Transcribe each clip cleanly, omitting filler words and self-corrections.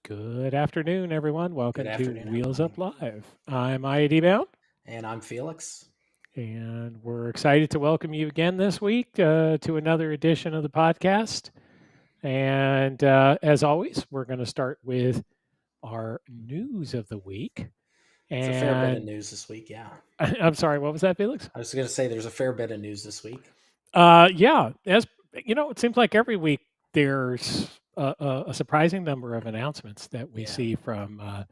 Good afternoon, everyone. Good Welcome to afternoon. How Wheels are Up you? Live. I'm IAD Bound, And I'm Felix. and we're excited to welcome you again this week to another edition of the podcast. And as always, we're going to start with our news of the week. It's a fair bit of And news this week. Yeah. I'm sorry, what was that, Felix? I was going to say there's a fair bit of news this week. Yeah, as you know, it seems like every week there's a surprising number of announcements that we Yeah. see from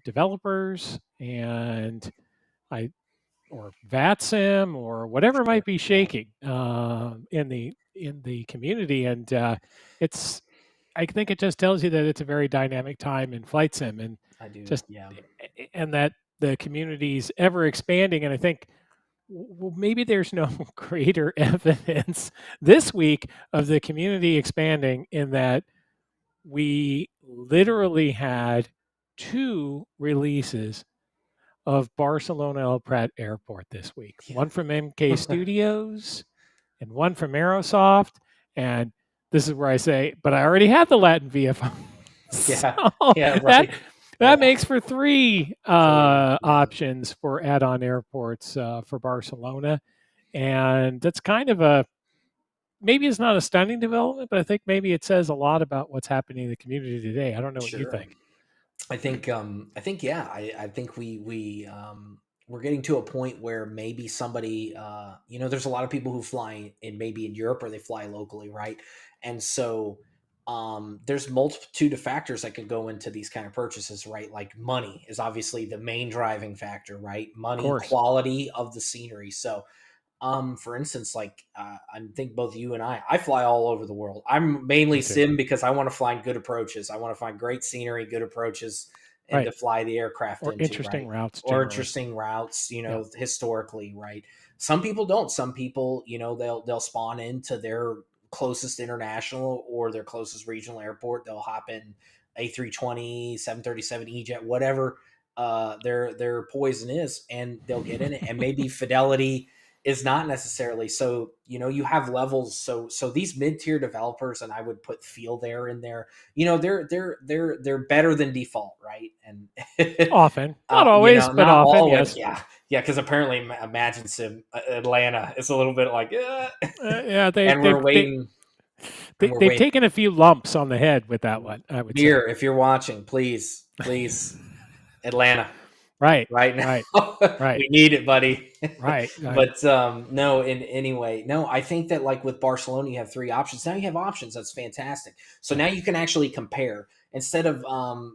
developers and I or VATSIM or whatever Sure. might be Yeah. shaking in the community, and it's I think it just tells you that it's a very dynamic time in flight sim, and I do. just Yeah. and that the community's ever expanding. And I think well, maybe there's no greater evidence this week of the community expanding in that we literally had two releases of Barcelona El Prat Airport this week. One from MK Yeah. Studios and one from Aerosoft. And this is where I say, but I already had the Latin VFO. So Yeah. Yeah. that Right. that Yeah. makes for three Three. Yeah. options for add-on airports for Barcelona. And that's kind of a maybe it's not a stunning development, but I think maybe it says a lot about what's happening in the community today. I don't know what you Sure. think. I think yeah, I think we're getting to a point where maybe somebody there's a lot of people who fly in maybe in Europe or they fly locally, right? And so there's multitude of factors that could go into these kind of purchases, right? Like money is obviously the main driving factor, right? Of Money, course. quality of the scenery. So for instance, like I think both you and I fly all over the world. I'm mainly Me too. sim because I want to find good approaches. I want to find great scenery, good approaches, and Right. to fly the aircraft Or into, interesting right? routes Or generally. interesting routes, Yeah. historically, right? Some people don't. Some people, they'll spawn into their closest international or their closest regional airport. They'll hop in A320, 737 E-Jet, whatever their poison is, and they'll get in it. And maybe Fidelity is not necessarily. So you have levels. So these mid-tier developers, and I would put Feel there in there, they're better than default, right? And Often, not always, but not often, always. yes. Yeah, because apparently Imagine Sim Atlanta is a little bit like Yeah, and we're waiting. And we're they've waiting. taken a few lumps on the head with that one, I would say. Here, if you're watching, please, Atlanta, Right, right now. right, right, We need it, buddy. right. But no, in anyway, no, I think that like with Barcelona, you have three options. Now you have options. That's fantastic. So Yeah, now you can actually compare instead of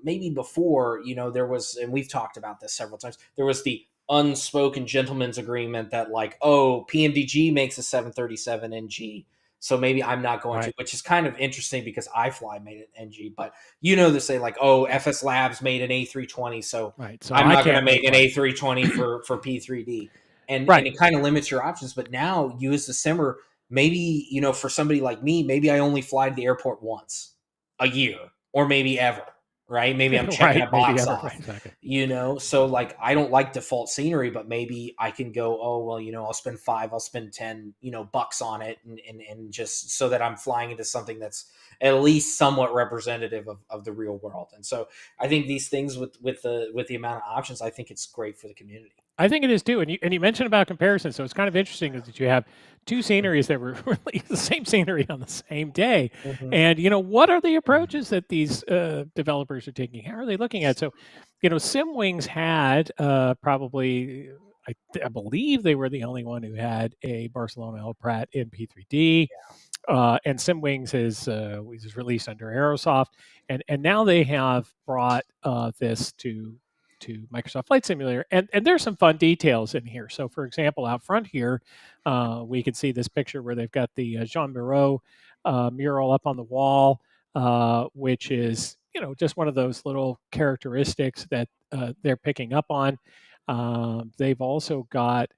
maybe before, there was, and we've talked about this several times, there was the unspoken gentleman's agreement that like, oh, PMDG makes a 737 NG. So maybe I'm not going to, right, which is kind of interesting because iFly made an NG, but they say like, oh, FS Labs made an A320, so right. So I'm I not going to can't make make an one. A320 for P3D. And Right. it kind of limits your options. But now you as the simmer, maybe, for somebody like me, maybe I only fly to the airport once a year or maybe ever, right? Maybe I'm checking Right. a Maybe box ever. Right. off, Exactly. so like I don't like default scenery, but maybe I can go, oh, well, I'll spend five, I'll spend 10, bucks on it and just so that I'm flying into something that's at least somewhat representative of the real world. And so I think these things with the amount of options, I think it's great for the community. I think it is too. And you mentioned about comparison, so it's kind of interesting is that you have two sceneries that were really the same scenery on the same day. Mhm. And what are the approaches that these developers are taking? How are they looking at? So, SimWings had probably. I believe they were the only one who had a Barcelona El Prat in P3D, and SimWings was released under Aerosoft, and now they have brought this to Microsoft Flight Simulator, and there's some fun details in here. So, for example, out front here, we can see this picture where they've got the Jean Moreau mural up on the wall, which is just one of those little characteristics that they're picking up on. They've also got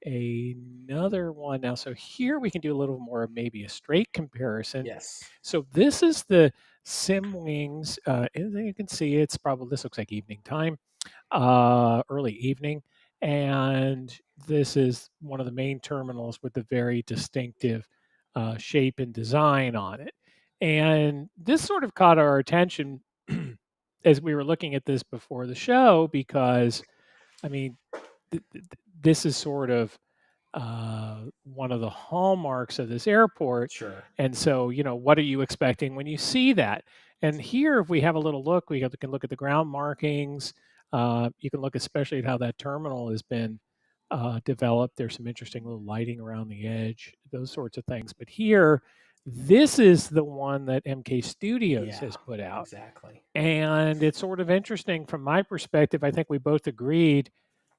another one now. So here we can do a little more of maybe a straight comparison. Yes. So this is the SimWings. And you can see it's probably this looks like evening time, early evening, and this is one of the main terminals with the very distinctive shape and design on it. And this sort of caught our attention as we were looking at this before the show, because I mean, this is sort of one of the hallmarks of this airport. Sure. And so, what are you expecting when you see that? And here, if we have a little look, can look at the ground markings. You can look especially at how that terminal has been developed. There's some interesting little lighting around the edge, those sorts of things. But here, this is the one that MK Studios Yeah, has put out. exactly. And it's sort of interesting from my perspective. I think we both agreed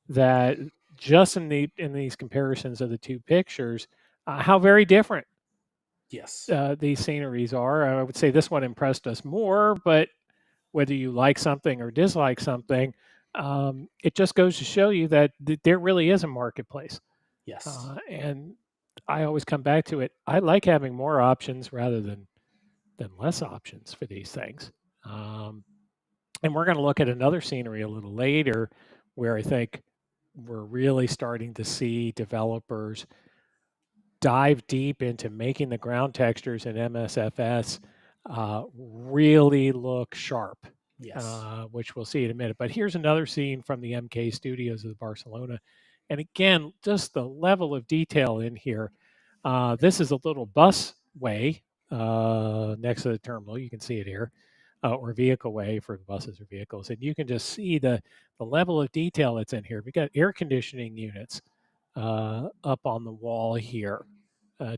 that just in these comparisons of the two pictures, how very different Yes. these sceneries are. I would say this one impressed us more, but whether you like something or dislike something, it just goes to show you that there really is a marketplace. Yes. And I always come back to it. I like having more options rather than less options for these things. Um, and we're going to look at another scenery a little later where I think we're really starting to see developers dive deep into making the ground textures in MSFS really look sharp, Yes. which we'll see in a minute. But here's another scene from the MK studios of Barcelona. And again, just the level of detail in here. This is a little busway next to the terminal. You can see it here, or vehicle way for buses or vehicles. And you can just see the level of detail that's in here. We got air conditioning units up on the wall here,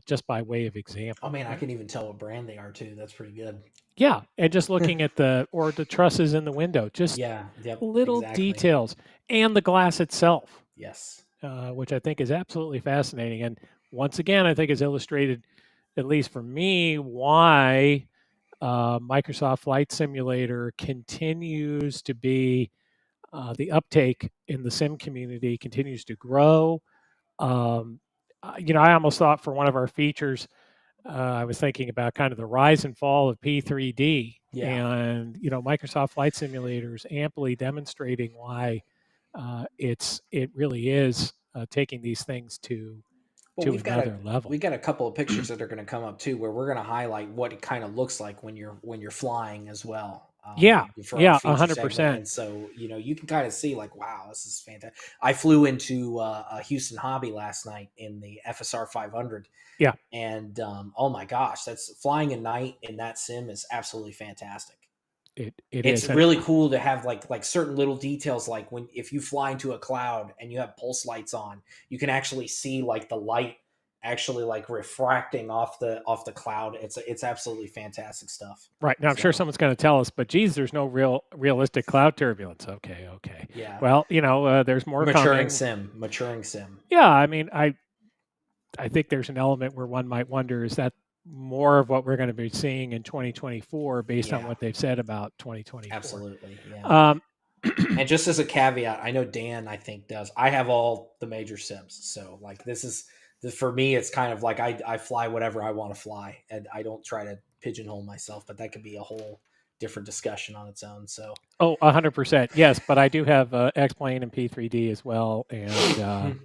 just by way of Oh example. man, I can even tell what brand they are too. That's pretty good. Yeah, and just looking at the trusses in the window, just Yeah. Yep. little Exactly. details, and the glass itself, Yes. which I think is absolutely fascinating. And once again, I think has illustrated, at least for me, why Microsoft Flight Simulator continues to be the uptake in the sim community continues to grow. Um, I almost thought for one of our features, I was thinking about kind of the rise and fall of P3D, Yeah. and Microsoft Flight Simulator is amply demonstrating why it really is taking these things Well, to another we level. got a couple of pictures that are going to come up too, where we're going to highlight what it kind of looks like when you're flying as well, Yeah, for our yeah, feature segment. 100%. And so you can kind of see like, wow, this is fantastic. I flew into a Houston Hobby last night in the FSR 500, Yeah, and oh my gosh, that's flying at night in that sim is absolutely fantastic. it It's is, and really cool to have like certain little details, like when if you fly into a cloud and you have pulse lights on, you can actually see like the light actually like refracting off the cloud. It's absolutely fantastic stuff. right now I'm sure So someone's going to tell us, but geez, there's no realistic cloud turbulence. Okay, okay. yeah, Well, there's more coming. maturing sim. Yeah, I mean, I think there's an element where one might wonder, is that more of what we're going to be seeing in 2024 based on Yeah, what they've said about 2024? absolutely. Yeah. Um, And just as a caveat, I know Dan, I think, does. I have all the major sims, so like for me. It's kind of like I fly whatever I want to fly, and I don't try to pigeonhole myself. But that could be a whole different discussion on its own. So, oh, 100%. Yes, but I do have X-Plane and P3D as well, and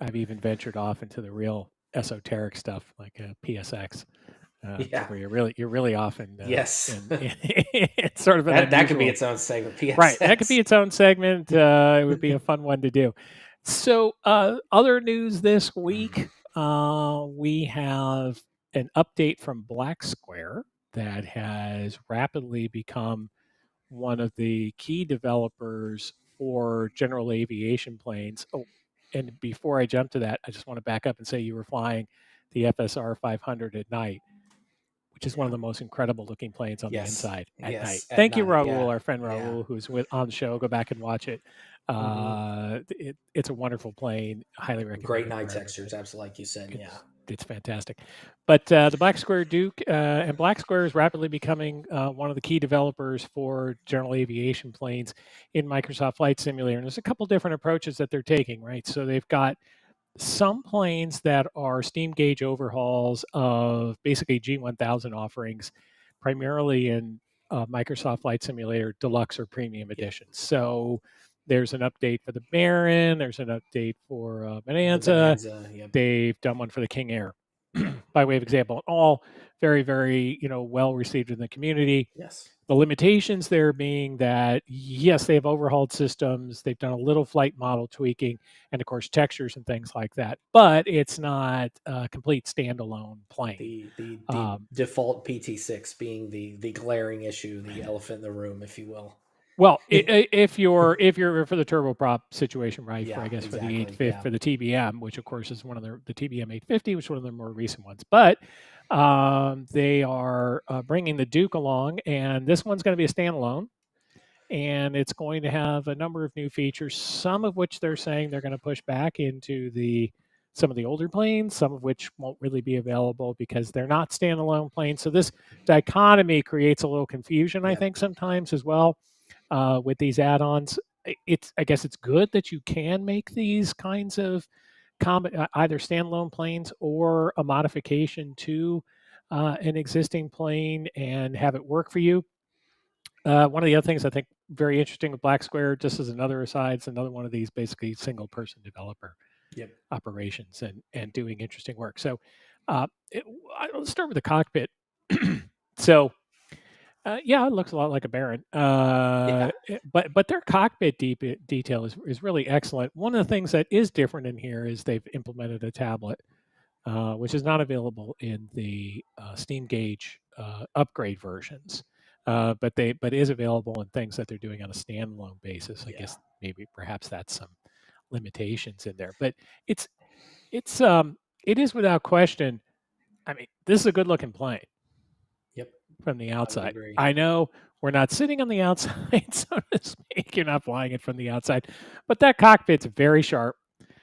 I've even ventured off into the real esoteric stuff like PSX, yeah, where you're really off yes, in sort of an that could be unusual. its own segment. Right, that could PSX. be its own segment. It would be a fun one to do. So, other news this week, we have an update from Black Square that has rapidly become one of the key developers for general aviation planes. Oh, and before I jump to that, I just want to back up and say you were flying the FSR 500 at night, which is one of Yeah. the most incredible looking planes on the Yes. inside at night. Yes. At Thank you, night. Raul, Yeah. our friend Yeah. Raul, who's on the show. Go back and watch it. Hmm. It's a wonderful plane. Highly Great recommend it night for everybody. textures, absolutely, like you said. Yeah. It's fantastic. But the Black Square Duke and Black Square is rapidly becoming one of the key developers for general aviation planes in Microsoft Flight Simulator. And there's a couple different approaches that they're taking, right? So they've got some planes that are steam gauge overhauls of basically G1000 offerings, primarily in Microsoft Flight Simulator Deluxe or Premium Yep. editions. So there's an update for the Baron, there's an update for The Bonanza, Bonanza. Yep. they've done one for the King Air. by way of example, all very, very, well received in the community. Yes. The limitations there being that, yes, they have overhauled systems, they've done a little flight model tweaking, and of course textures and things like that, but it's not a complete standalone plane. The default PT6 being the glaring issue, the elephant in the room, if you will. Well, if you're for the turboprop situation, right? For Yeah, I guess for the exactly. 850 Yeah. for the TBM, which of course is one of the TBM 850, which is one of the more recent ones. But they are bringing the Duke along, and this one's going to be a standalone, and it's going to have a number of new features. Some of which they're saying they're going to push back into some of the older planes, some of which won't really be available because they're not standalone planes. So this dichotomy creates a little confusion, I Yep. think, sometimes as well with these add-ons. I guess it's good that you can make these kinds of either standalone planes or a modification to an existing plane and have it work for you. One of the other things I think very interesting with Black Square, just as another aside, it's another one of these basically single person developer Yep. operations and doing interesting work. So uh, let's start with the cockpit. So yeah, it looks a lot like a Baron, Yeah. but their cockpit detail is really excellent. One of the things that is different in here is they've implemented a tablet, which is not available in the Steam Gauge upgrade versions, but is available in things that they're doing on a standalone basis. I Yeah. guess maybe perhaps that's some limitations in there, but it's it is without question. I mean, this is a good looking plane Yep. from the I would outside. agree. I know we're not sitting on the outside, so to speak. You're not flying it from the outside, but that cockpit's very sharp.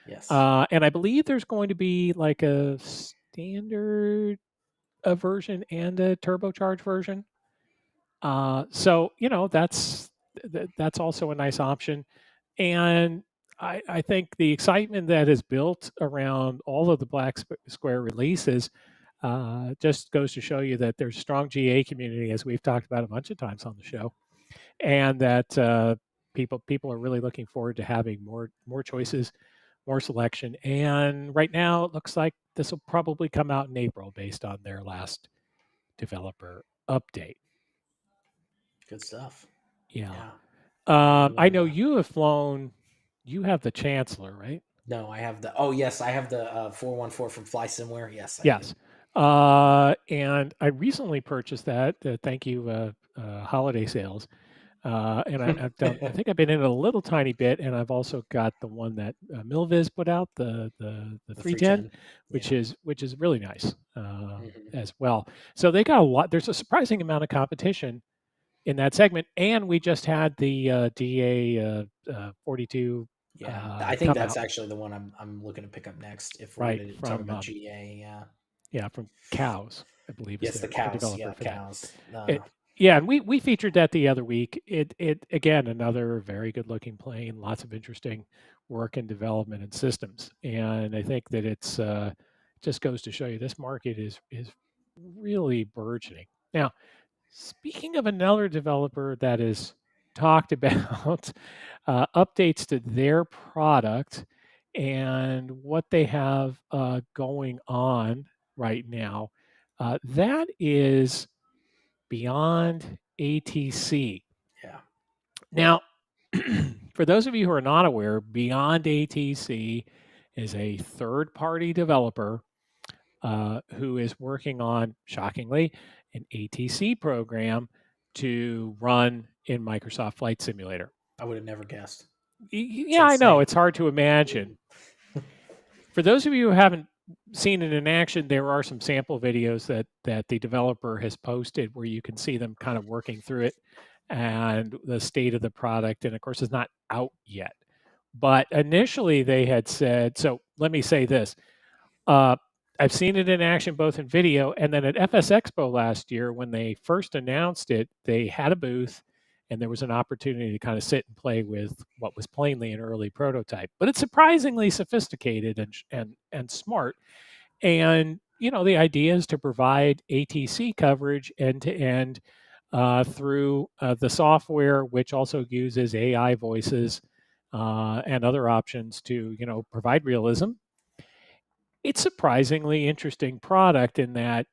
Yes. And I believe there's going to be like a standard version and a turbocharged version. So that's also a nice option. And I think the excitement that is built around all of the Black Square releases just goes to show you that there's a strong GA community, as we've talked about a bunch of times on the show, and that people are really looking forward to having more choices, more selection. And right now, it looks like this will probably come out in April, based on their last developer update. Good stuff. Yeah. Yeah. I know Yeah. you have flown. You have the Chancellor, right? No, I have the. Oh yes, I have the 414 from Fly Somewhere. Yes, I do. Yes. And I recently purchased that. Thank you, holiday sales. And I've done. I think I've been in it a little tiny bit, and I've also got the one that Milviz put out, the The 310, 310. which Yeah. is really nice Hmm. as well. So they got a lot. There's a surprising amount of competition in that segment, and we just had the DA 42 Yeah, I think come that's out, actually the one I'm looking to pick up next if we're right, going to talk from about GA. Yeah. from Cows, I believe is Yes, the the cows. developer Yeah, for that. cows. Yeah, and we featured that the other week. It again, another very good looking plane, lots of interesting work and development and systems. And I think that it's just goes to show you this market is really burgeoning. Now, speaking of another developer that is talked about updates to their product and what they have going on right now, that is Beyond ATC. Yeah. Now, for those of you who are not aware, Beyond ATC is a third party developer who is working on, shockingly, an ATC program to run in Microsoft Flight Simulator. I would have never guessed. It's Yeah, I know. insane. It's hard to imagine. For those of you who haven't seen it in action, there are some sample videos that the developer has posted where you can see them kind of working through it and the state of the product. And of course, it's not out yet. But initially, they had said, so let me say this. Uh, I've seen it in action both in video and then at FS Expo last year when they first announced it, they had a booth and there was an opportunity to kind of sit and play with what was plainly an early prototype. But it's surprisingly sophisticated and smart. And the idea is to provide ATC coverage end to end through the software, which also uses AI voices and other options to provide realism. it's surprisingly interesting product in that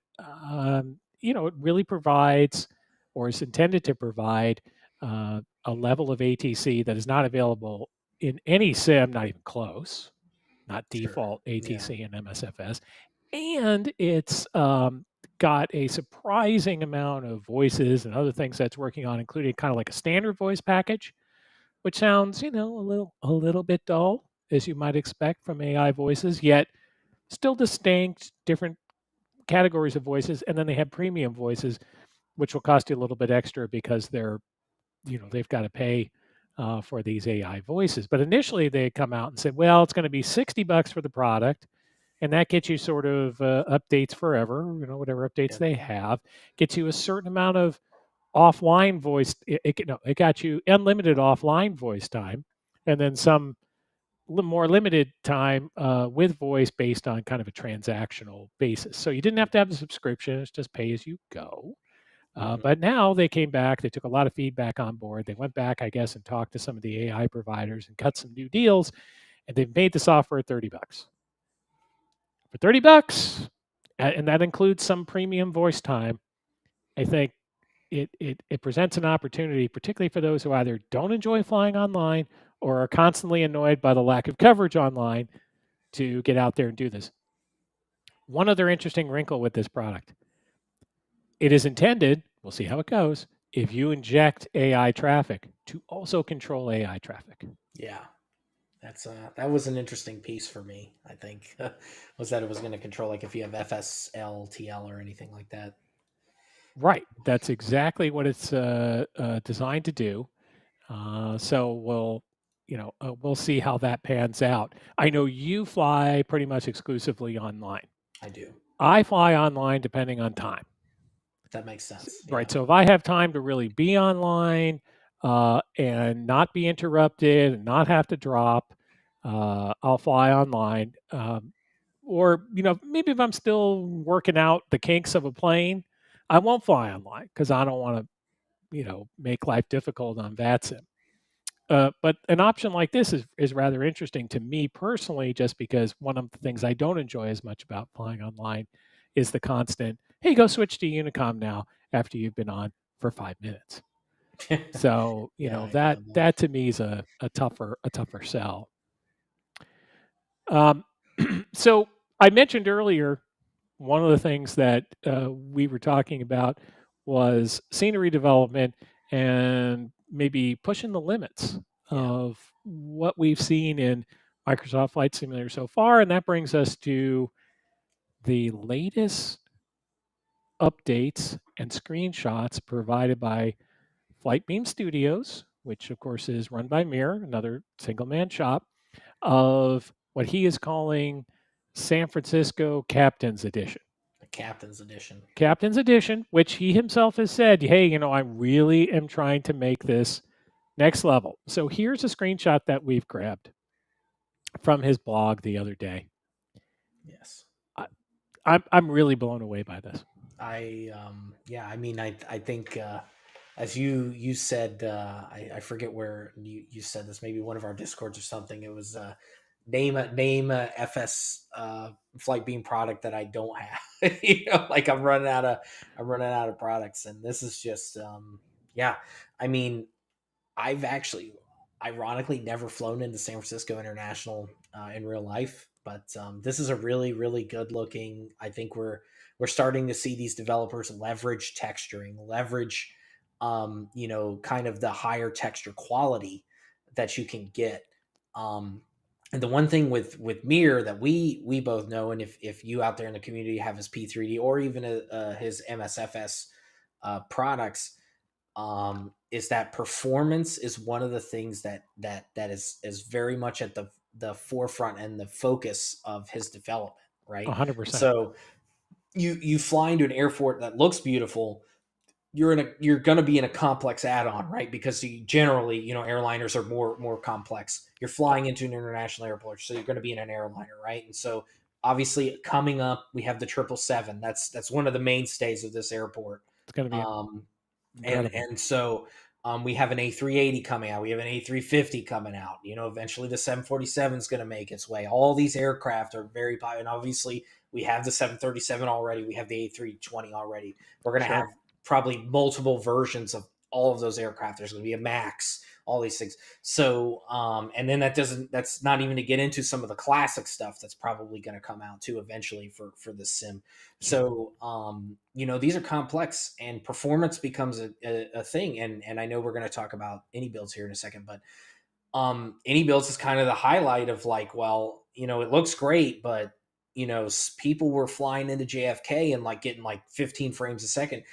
it really provides or is intended to provide a level of ATC that is not available in any sim, not even close, not Sure. default Yeah. ATC and MSFS, and it's got a surprising amount of voices and other things that's working on, including kind of like a standard voice package, which sounds a little bit dull as you might expect from AI voices, yet still distinct, different categories of voices, and then they have premium voices, which will cost you a little bit extra because they've got to pay for these AI voices. But initially, they come out and said, well, it's going to be $60 for the product, and that gets you sort of updates forever, whatever updates Yeah. they have, gets you a certain amount of offline voice. It got you unlimited offline voice time, and then some more limited time with voice based on kind of a transactional basis. So you didn't have to have the subscription; it's just pay as you go. Hmm. But now they came back. They took a lot of feedback on board. They went back, I guess, and talked to some of the AI providers and cut some new deals. And they've made the software $30 for $30, and that includes some premium voice time. I think it presents an opportunity, particularly for those who either don't enjoy flying online or are constantly annoyed by the lack of coverage online, to get out there and do this. One other interesting wrinkle with this product: it is intended, we'll see how it goes, if you inject AI traffic, to also control AI traffic. Yeah. That was an interesting piece for me. I think was that it was going to control like if you have FSL, TL, or anything like that. Right. That's exactly what it's designed to do. So we'll see how that pans out. I know you fly pretty much exclusively online. I do. I fly online depending on time. That makes sense. Right. Yeah. So if I have time to really be online and not be interrupted and not have to drop, I'll fly online. Or maybe if I'm still working out the kinks of a plane, I won't fly online because I don't want to make life difficult on VATSIM. But an option like this is rather interesting to me personally, just because one of the things I don't enjoy as much about flying online is the constant, hey, go switch to Unicom now after you've been on for 5 minutes. So Yeah, I that feel that. that to me is a tougher sell. Um, so I mentioned earlier, one of the things that we were talking about was scenery development and maybe pushing the limits Yeah. of what we've seen in Microsoft Flight Simulator so far. And that brings us to the latest updates and screenshots provided by Flightbeam Studios, which of course is run by Mir, another single man shop, of what he is calling San Francisco Captain's Edition. The Captain's Edition. Captain's Edition, which he himself has said, hey, I really am trying to make this next level. So here's a screenshot that we've grabbed from his blog the other day. Yes. I, I'm really blown away by this. Yeah, I mean I think as you said, I forget where you said this, maybe one of our discords or something. It was name a FS flight beam product that I don't have. Like I'm running out of products, and this is just yeah. I mean, I've actually, ironically, never flown into San Francisco International in real life, but this is a really, really good looking. I think we're starting to see these developers leverage texturing, leverage, kind of the higher texture quality that you can get. Um, and the one thing with Mir that we both know, and if you out there in the community have his P3D or even his MSFS products, is that performance is one of the things that is very much at the forefront and the focus of his development, right? 100%. So you fly into an airport that looks beautiful. You're going to be in a complex add-on, right? Because you generally, airliners are more complex. You're Uh, flying into an international airport, so you're going to be in an airliner, right? And so obviously coming up, we have the 777. That's one of the mainstays of this airport. it's going to be um, and incredible. and so We have an A380 coming out. We have an A350 coming out. You know, eventually the 747 is going to make its way. All these aircraft are very popular. And obviously, we have the 737 already. We have the A320 already. We're going to Sure. have probably multiple versions of all of those aircraft. There's going to be a MAX, all these things. So, and then that's not even to get into some of the classic stuff that's probably going to come out too eventually for the sim. So, you know, these are complex, and performance becomes a thing. And I know we're going to talk about any builds here in a second, but any builds is kind of the highlight of like, well, you know, it looks great, but you know, people were flying into JFK and like getting like 15 frames a second.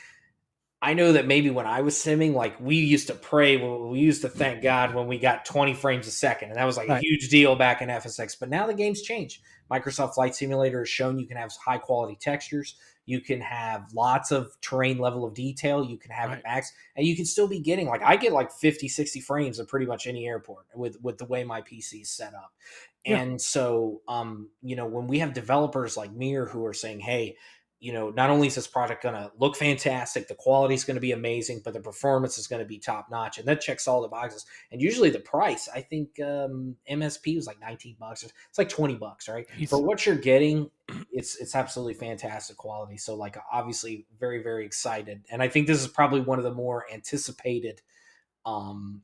I know that maybe when I was simming, like we used to pray, we used to thank God when we got 20 frames a second, and that was like a Right. huge deal back in FSX. But now the game's changed. Microsoft Flight Simulator has shown you can have high quality textures, you can have lots of terrain level of detail, you can have it Right. max, and you can still be getting like I get like 50, 60 frames at pretty much any airport with the way my PC is set up. Yeah. And so, you know, when we have developers like Mir who are saying, "Hey, you know, not only is this product going to look fantastic, the quality is going to be amazing, but the performance is going to be top notch," and that checks all the boxes. And usually the price, I think MSP was like $19. It's like $20, right? For He's what you're getting, it's absolutely fantastic quality. So like obviously very very excited, and I think this is probably one of the more anticipated um,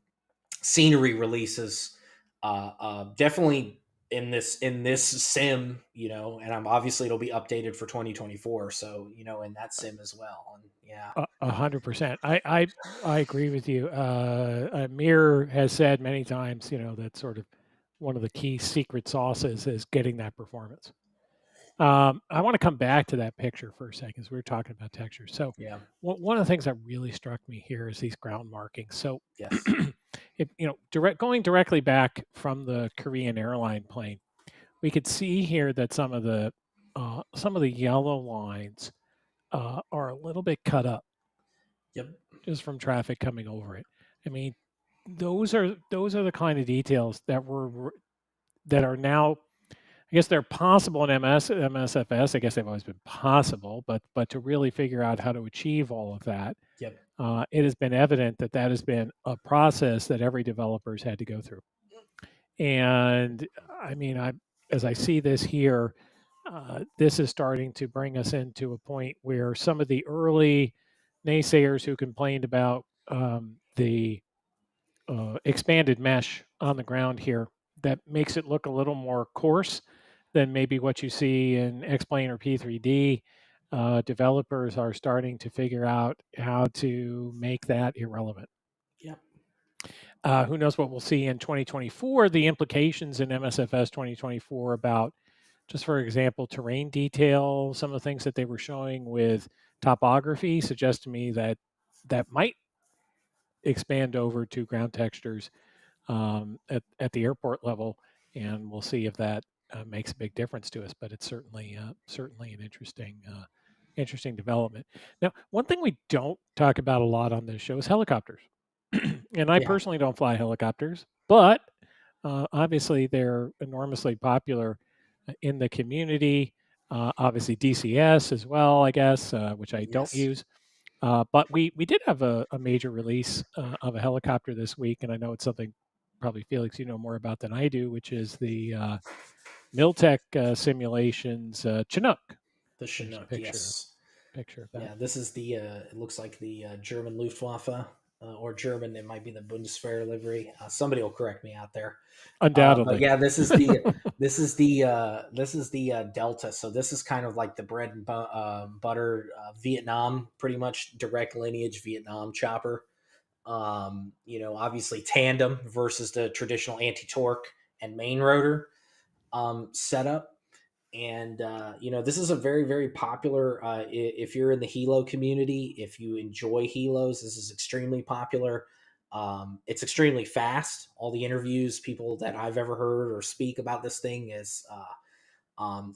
scenery releases. Definitely in this sim, you know, and I'm obviously it'll be updated for 2024. So you know, in that sim as well, and yeah, 100%. I agree with you. Amir has said many times, that sort of one of the key secret sauces is getting that performance. I want to come back to that picture for a second, as we were talking about textures. So, yeah, one of the things that really struck me here is these ground markings. So, yes, if going directly back from the Korean airline plane, we could see here that some of the yellow lines are a little bit cut up yep, just from traffic coming over it. I mean, those are the kind of details that are now. I guess they're possible in MSFS. I guess they've always been possible, but to really figure out how to achieve all of that, yep, it has been evident that that has been a process that every developer's had to go through. And I mean, as I see this here, this is starting to bring us into a point where some of the early naysayers who complained about the expanded mesh on the ground here, that makes it look a little more coarse than maybe what you see in X-Plane or P3D. Developers are starting to figure out how to make that irrelevant. yep, Who knows what we'll see in 2024? The implications in MSFS 2024 about, just for example, terrain detail. Some of the things that they were showing with topography suggest to me that that might expand over to ground textures at the airport level, and we'll see if that makes a big difference to us. But it's certainly an interesting development. Now, one thing we don't talk about a lot on this show is helicopters, and I yeah, personally don't fly helicopters, but obviously they're enormously popular in the community. Obviously DCS as well, I guess, which I don't yes, use. But we did have a major release of a helicopter this week, and I know it's something probably Felix you know more about than I do, which is the Miltech simulations Chinook. the There's a Chinook, yes. picture of that. Yeah, this is the. It looks like the German Luftwaffe, or German. It might be the Bundeswehr livery. Somebody will correct me out there. But Undoubtedly. yeah, this is the Delta. So this is kind of like the bread and butter Vietnam, pretty much direct lineage Vietnam chopper. You know, obviously tandem versus the traditional anti torque and main rotor setup. And you know, this is a very very popular. If you're in the helo community, if you enjoy helos, this is extremely popular. It's extremely fast. All the interviews, people that I've ever heard or speak about this thing is,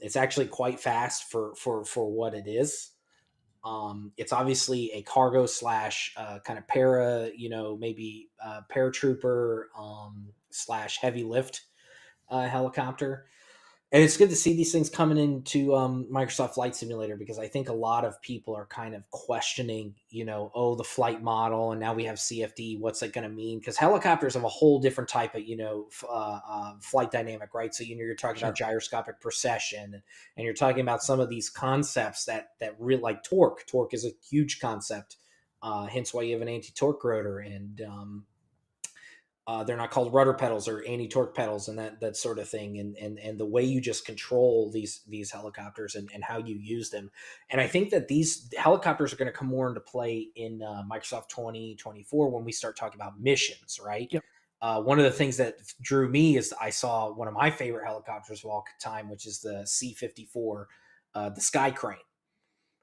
it's actually quite fast for what it is. It's obviously a cargo slash kind of para, you know, maybe paratrooper slash heavy lift helicopter. And it's good to see these things coming into Microsoft Flight Simulator, because I think a lot of people are kind of questioning, oh, the flight model, and now we have CFD. What's that going to mean? Because helicopters have a whole different type of, flight dynamic, right? So you're talking about Sure. gyroscopic precession, and you're talking about some of these concepts that really, like torque. Torque is a huge concept, hence why you have an anti-torque rotor, and they're not called rudder pedals or anti-torque pedals, and that sort of thing, and the way you just control these helicopters, and how you use them. And I think that these helicopters are going to come more into play in Microsoft 2024 when we start talking about missions, right? Yep. One of the things that drew me is I saw one of my favorite helicopters of all time, which is the C-54, the Sky Crane,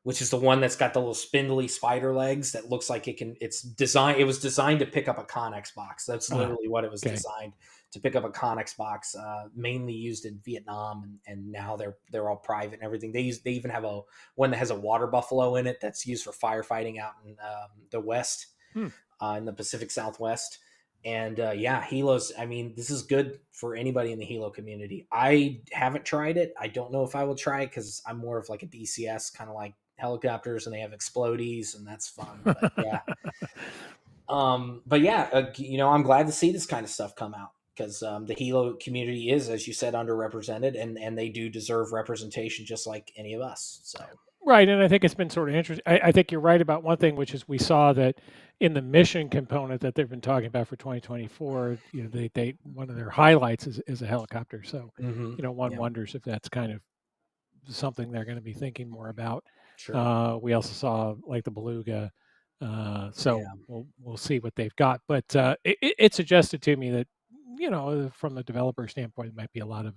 which is the one that's got the little spindly spider legs that looks like it was designed to pick up a Connex box. That's literally what it was Okay. designed to pick up, a Connex box, mainly used in Vietnam, and now they're all private and everything. They even have a one that has a water buffalo in it that's used for firefighting out in the West, Hmm. in the Pacific Southwest. And yeah, Helos, I mean, this is good for anybody in the Helo community. I haven't tried it. I don't know if I will try it, because I'm more of like a DCS, kind of like helicopters, and they have explodies, and that's fun. But yeah, I'm glad to see this kind of stuff come out, because the Helo community is, as you said, underrepresented, and they do deserve representation just like any of us. So Right, and I think it's been sort of interesting. I think you're right about one thing, which is we saw that in the mission component that they've been talking about for 2024. They one of their highlights is a helicopter. So, one yeah, wonders if that's kind of something they're going to be thinking more about. sure, We also saw like the Beluga, so yeah, we'll see what they've got. But it suggested to me that from the developer standpoint, it might be a lot of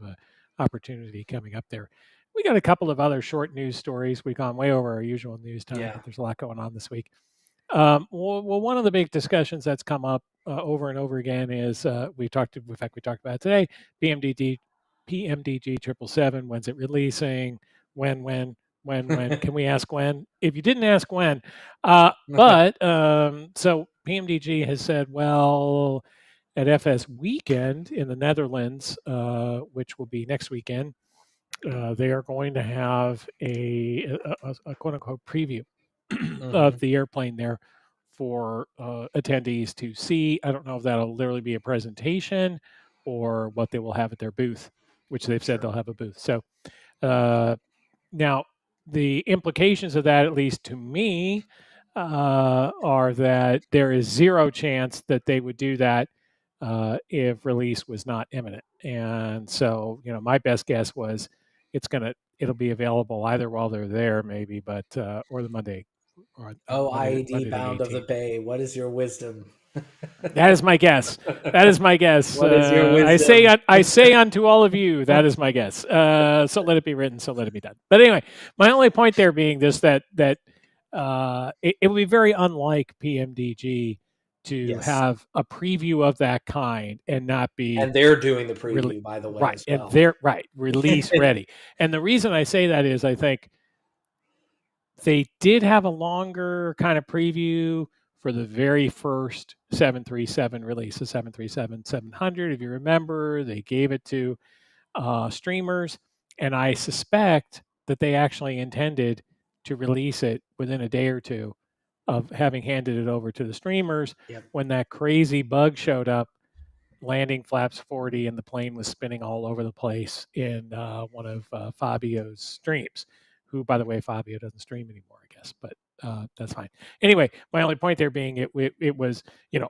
opportunity coming up there. We got a couple of other short news stories. We've gone way over our usual news time, yeah, but there's a lot going on this week. One of the big discussions that's come up over and over again is we talked. In fact, we talked about it today. PMDG 777. When's it releasing? When? Can we ask when? If you didn't ask when, so PMDG has said, well, at FS Weekend in the Netherlands, which will be next weekend, they are going to have a quote unquote preview of hmm the airplane there for attendees to see. I don't know if that'll literally be a presentation or what they will have at their booth, which they've said sure, they'll have a booth. So uh, now the implications of that, at least to me, are that there is zero chance that they would do that if release was not imminent. And so, my best guess was it'll be available either while they're there, maybe, but or the Monday, or Oh, Monday, IED Monday the bound of the 18th. Bay, what is your wisdom? That is my guess. That is my guess. What is your I say, wisdom? I say unto all of you, that is my guess. So let it be written. So let it be done. But anyway, my only point there being this: that it would be very unlike PMDG to Yes. have a preview of that kind and not be And they're doing the really preview, by the way, right. as And well. they're right, release ready. And the reason I say that is I think they did have a longer kind of preview for the very first 737 release, the 737-700. If you remember, they gave it to streamers, and I suspect that they actually intended to release it within a day or two of having handed it over to the streamers Yep. when that crazy bug showed up, landing flaps 40, and the plane was spinning all over the place in one of Fabio's streams, who, by the way, Fabio doesn't stream anymore, I guess, but that's fine. Anyway, my only point there being it was,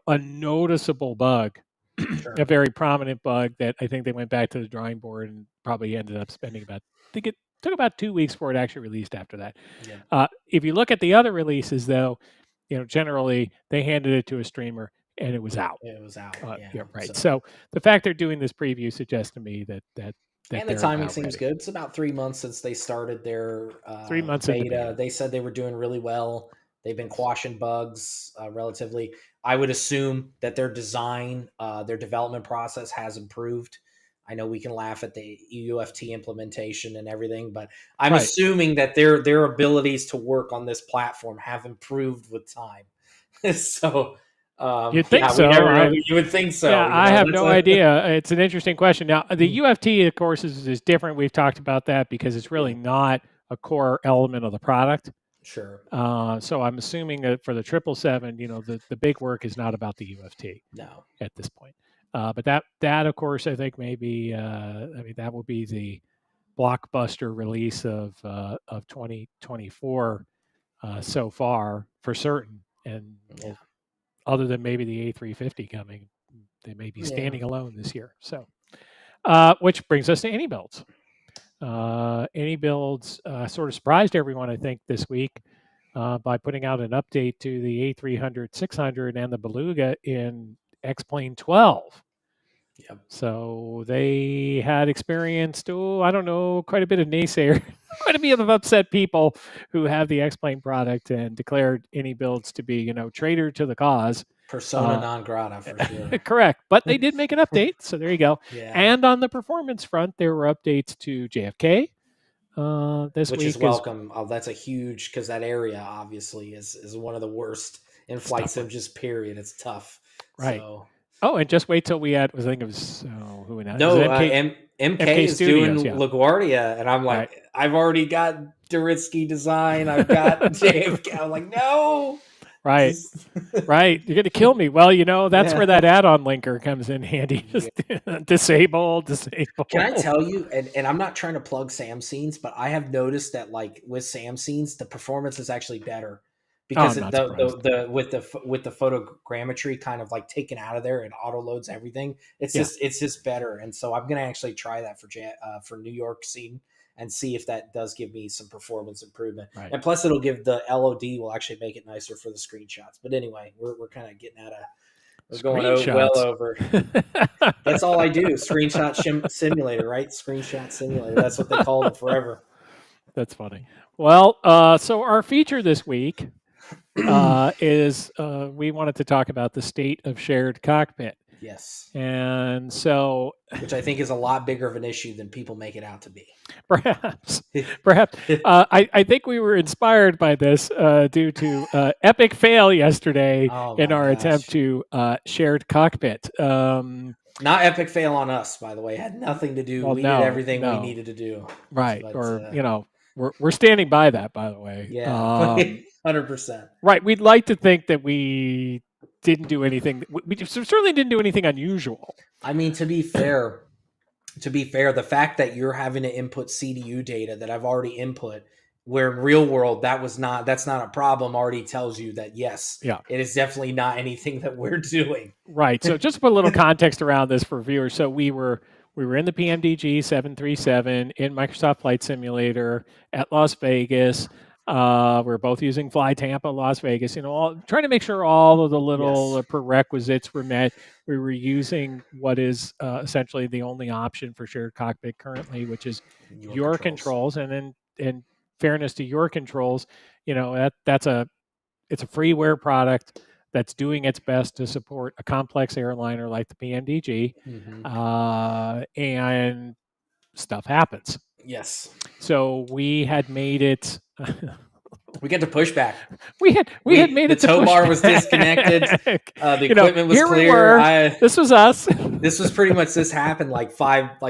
a noticeable bug, a Sure. very prominent bug that I think they went back to the drawing board and probably ended up spending I think it took about 2 weeks before it actually released after that. Yep. If you look at the other releases, though, generally they handed it to a streamer and it was out. It was out. Yeah. Yeah, right. So, So the fact they're doing this preview suggests to me that and the they're timing about seems ready. good. It's about 3 months since they started their 3 months into beta. beta. They said they were doing really well. They've been quashing bugs relatively. I would assume that their design, their development process has improved. I know we can laugh at the UFT implementation and everything, but I'm Right. assuming that their abilities to work on this platform have improved with time. So You'd think Yeah, we so. never. You would think Yeah, so. I have That's no a idea. It's an interesting question. Now, the UFT, of course, is different. We've talked about that because it's really yeah, not a core element of the product. sure. So I'm assuming that for the 777, the big work is not about the UFT No, at this point. But that of course I think maybe I mean that will be the blockbuster release of 2024 so far for certain, and yeah, well, other than maybe the A350 coming, they may be yeah, standing alone this year. So, which brings us to any builds. Any builds sort of surprised everyone, I think, this week by putting out an update to the A300, 600, and the Beluga in X-Plane 12. yep. So they had experienced, I don't know, quite a bit of naysayer, quite a bit of upset people who have the X-Plane product and declared any builds to be, traitor to the cause. Persona Uh, non grata for sure. correct, but they did make an update, so there you go. Yeah, And on the performance front, there were updates to JFK this which is week as welcome. That's a huge because that area obviously is one of the worst in it's a flight tough sim. one, Just period. It's tough. right? So Oh, and just wait till we had. I think it was who announced it was no, MK MK is doing Studios, yeah, LaGuardia, and I'm right, like, I've already got Duritsky design. I've got JFK. I'm like, no, right. just Right, you're gonna kill me. Well, that's where yeah. that add-on linker comes in handy. Yeah. Just disable, Can I disable. tell you, and I'm not trying to plug Sam scenes, but I have noticed that like with Sam scenes, the performance is actually better Oh, because I'm not surprised. with the photogrammetry kind of like taken out of there and auto loads everything. Yeah, It's just better, and so I'm gonna actually try that for New York scene and see if that does give me some performance improvement. right. And plus, it'll give the LOD will actually make it nicer for the screenshots. But anyway, we're kind of getting out of we're going well Screenshots. over. That's all I do. Simulator, right? Screenshot simulator. That's what they called it forever. That's funny. Well, so our feature this week is we wanted to talk about the state of shared cockpit, Yes. and so Which I think is a lot bigger of an issue than people make it out to be. perhaps, perhaps I think we were inspired by this due to epic fail yesterday Oh in my our attempt gosh. to shared cockpit. Not epic fail on us, by the way. It had nothing to do. Well, We did no, everything we no, needed to do. right, But or we're standing by that. By the way, yeah, 100%. right. We'd like to think that we didn't do anything. We certainly didn't do anything unusual. I mean, to be fair, the fact that you're having to input CDU data that I've already input, where in real world that's not a problem, already tells you that yes, Yeah. it is definitely not anything that we're doing. Right. So just to put a little context around this for viewers. So we were in the PMDG 737 in Microsoft Flight Simulator at Las Vegas. We're both using Fly Tampa, Las Vegas. All trying to make sure all of the little Yes, prerequisites were met. We were using what is essentially the only option for shared cockpit currently, which is your your controls. controls. And then, in fairness to your controls, it's a freeware product that's doing its best to support a complex airliner like the PMDG, Hmm. and stuff happens. Yes, So we had made it. we get to pushback. we had made The it to tow bar was pushback. disconnected. The equipment was Here we clear. were. This was us. This was pretty much this happened like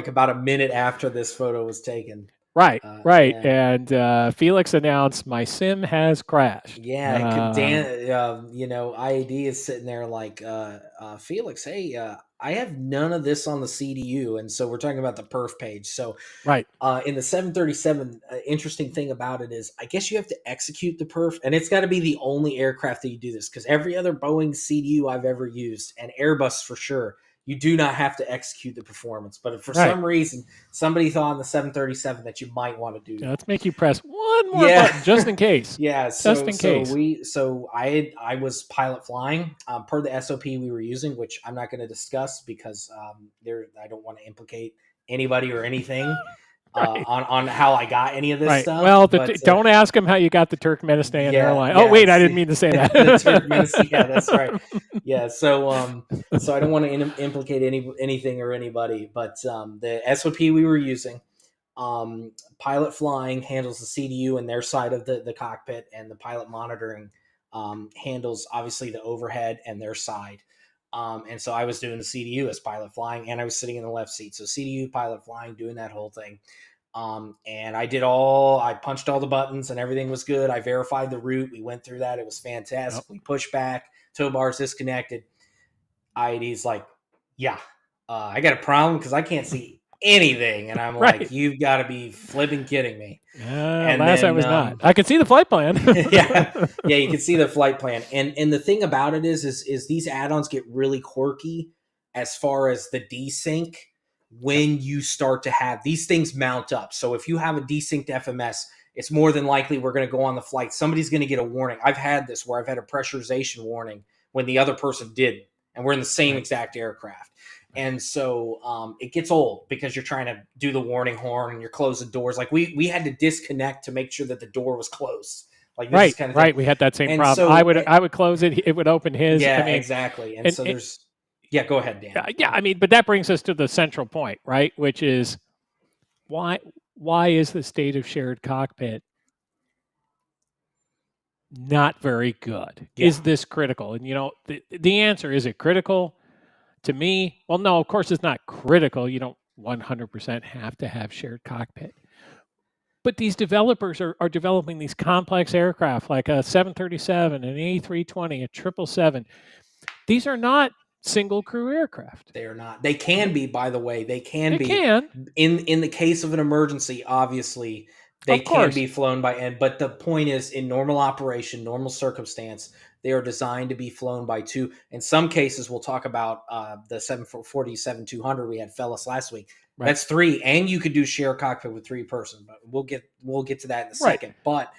about a minute after this photo was taken. Right, right. Yeah. And Felix announced my sim has crashed. Yeah, Dan, IAD is sitting there like, Felix, hey, I have none of this on the CDU, and so we're talking about the perf page. So, Right. in the 737, interesting thing about it is, I guess you have to execute the perf, and it's got to be the only aircraft that you do this because every other Boeing CDU I've ever used, and Airbus for sure, you do not have to execute the performance. But if for Right. some reason somebody thought on the 737 that you might want to do that. Let's make you press one more Yeah. button just in case. Yeah, Just in case. I was pilot flying per the SOP we were using, which I'm not going to discuss because I don't want to implicate anybody or anything Right. on how I got any of this Right. stuff. Well, But don't ask him how you got the Turkmenistan yeah, airline. Oh, wait, I didn't see, mean to say that. the Turkmenistan. Yeah, that's right. Yeah, so I don't want to implicate anything or anybody, but the SOP we were using. Pilot flying handles the CDU and their side of the cockpit, and the pilot monitoring handles obviously the overhead and their side. And so I was doing the CDU as pilot flying, and I was sitting in the left seat. So CDU, pilot flying, doing that whole thing. And I punched all the buttons and everything was good. I verified the route. We went through that. It was fantastic. Yep. We pushed back, tow bars disconnected. IED's like, yeah, I got a problem because I can't see anything. And I'm like, Right. you've got to be flipping kidding me. And Last I then, was not. I could see the flight plan. yeah, you can see the flight plan. And the thing about it is these add-ons get really quirky as far as the desync when you start to have these things mount up. So if you have a desynced FMS, it's more than likely we're going to go on the flight. Somebody's going to get a warning. I've had this where I've had a pressurization warning when the other person didn't, and we're in the same exact aircraft. And so it gets old because you're trying to do the warning horn and you're closing doors. Like we had to disconnect to make sure that the door was closed. Like this is kind of thing. Right. We had that same And problem. so I would close it. It would open his. yeah, I mean, exactly. And so there's go ahead, Dan. Yeah. I mean, but that brings us to the central point, right? Which is why is the state of shared cockpit not very good? Yeah. Is this critical? And the answer, is it critical? To me, well, no, of course it's not critical. You don't 100% have to have shared cockpit. But these developers are developing these complex aircraft like a 737, an A320, a 777. These are not single crew aircraft. They are not. They can be, by the way. They can be. Can. In the case of an emergency, obviously, they can be flown by end. But the point is, in normal operation, normal circumstance, they are designed to be flown by two. In some cases, we'll talk about the 747-200 we had Fellas last week. Right. That's three, and you could do share cockpit with three person. But we'll get to that in a second. But